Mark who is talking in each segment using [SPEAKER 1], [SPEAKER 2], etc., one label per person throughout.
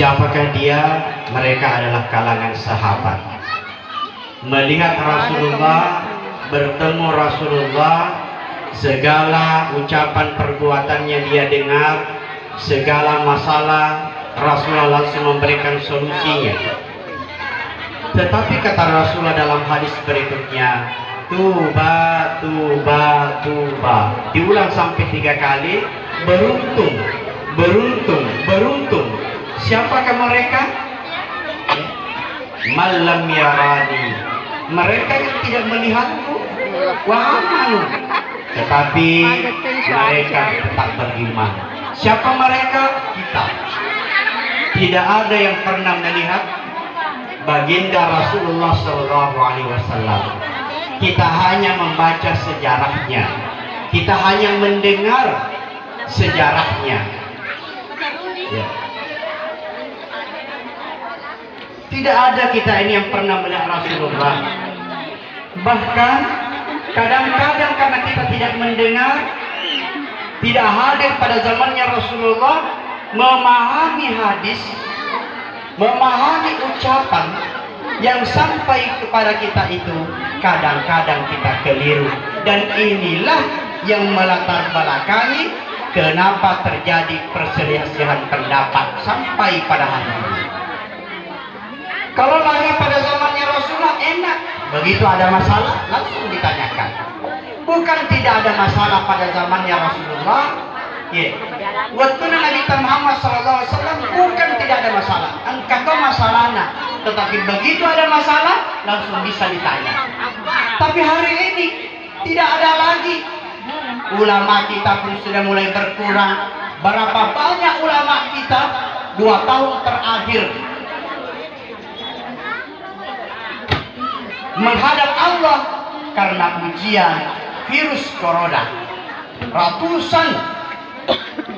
[SPEAKER 1] Siapakah dia? Mereka adalah kalangan sahabat. Melihat Rasulullah, bertemu Rasulullah, segala ucapan perbuatannya dia dengar, segala masalah Rasulullah langsung memberikan solusinya. Tetapi kata Rasulullah dalam hadis berikutnya, tuba, tuba, tuba, diulang sampai 3 kali. Beruntung, beruntung, beruntung. Siapakah mereka? Malam yarani, mereka yang tidak melihatku, wahanu, tetapi mereka tetap beriman. Siapa mereka? Kita. Tidak ada yang pernah melihat baginda Rasulullah SAW. Kita hanya membaca sejarahnya, kita hanya mendengar sejarahnya. Ya. Tidak ada kita ini yang pernah melihat Rasulullah. Bahkan kadang-kadang karena kita tidak mendengar, tidak hadir pada zamannya Rasulullah, memahami hadis, memahami ucapan yang sampai kepada kita itu kadang-kadang kita keliru. Dan inilah yang melatar belakangi kenapa terjadi perselisihan pendapat sampai pada hari ini. Kalau lahir pada zamannya Rasulullah enak, begitu ada masalah langsung ditanyakan. Bukan tidak ada masalah pada zamannya Rasulullah. Ya, waktu Nabi Muhammad SAW bukan tidak ada masalah. Engkau masalahnya, tetapi begitu ada masalah langsung bisa ditanya. Tapi hari ini tidak ada lagi. Ulama kita pun sudah mulai berkurang. Berapa banyak ulama kita 2 tahun terakhir menghadap Allah karena ujian virus corona. Ratusan,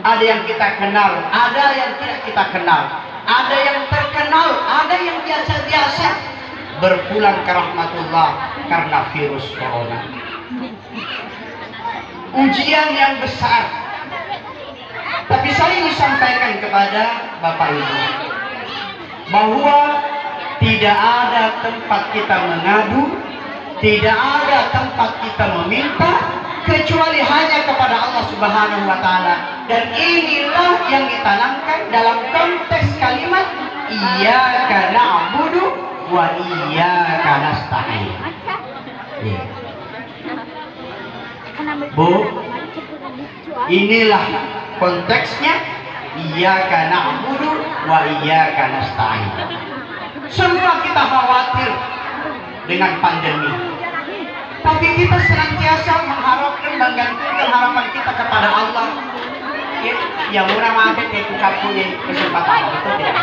[SPEAKER 1] ada yang kita kenal, ada yang tidak kita kenal, ada yang terkenal, ada yang biasa-biasa, berpulang ke rahmatullah karena virus corona. Ujian yang besar. Tapi saya ingin sampaikan kepada Bapak Ibu bahwa tidak ada tempat kita mengadu, tidak ada tempat kita meminta kecuali hanya kepada Allah Subhanahu wa Ta'ala. Dan inilah yang ditanamkan dalam konteks kalimat iyyaka na'budu wa iyyaka nasta'in. Bu, inilah konteksnya iyyaka na'budu wa iyyaka nasta'in. Semua kita khawatir dengan pandemi, tapi kita senantiasa mengharapkan, menggantungkan harapan kita kepada Allah. Ya murah ada yang punya kesempatan itu tidak.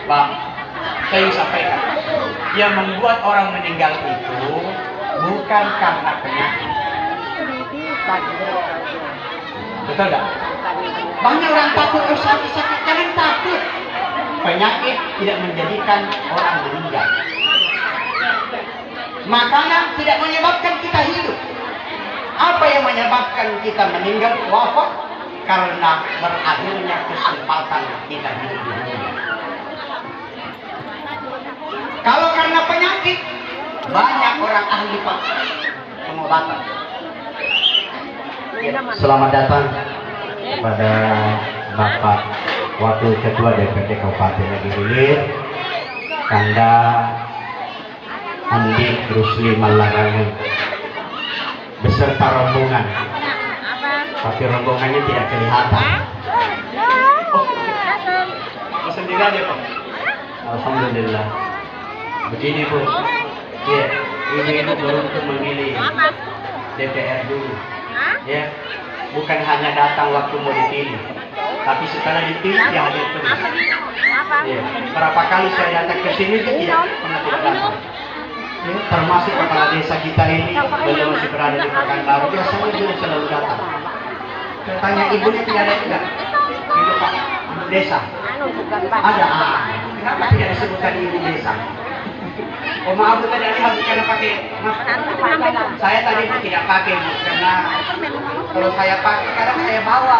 [SPEAKER 1] Pak, saya sampaikan, yang membuat orang meninggal itu bukan karena penyakit. Betul tidak? Banyak orang takut sakit, jangan takut. Penyakit tidak menjadikan orang meninggal. Makanan tidak menyebabkan kita hidup. Apa yang menyebabkan kita meninggal, wafat? Karena berakhirnya kesempatan kita hidup di dunia. Kalau karena penyakit, banyak orang ahli pengobatan. Selamat datang kepada Bapak Wakil Ketua DPD Kabupaten Negeri Hilir, Kanda Andi Rusli Malarangan, beserta rombongan. Tapi rombongannya tidak kelihatan. Oh, sendiri aja Pak. Alhamdulillah. Begini Bu, ya, ibu beruntung memilih DPR dulu. Ya, bukan hanya datang waktu mau dipilih, tapi setelah dipilih dia hadir terus. Ya, berapa kali saya datang ke sini tidak pernah tidak datang. Ya, termasuk kepala desa kita ini, beliau masih berada di Pekanbaru, biasanya beliau selalu datang. Tanya ibunya tidak ada juga. Ibu Pak, ibu desa. Ada. Kenapa tidak disebutkan ibu desa? Oh maaf tadi karena pakai masker. Saya tadi tidak pakai karena kalau saya pakai kadang saya bawa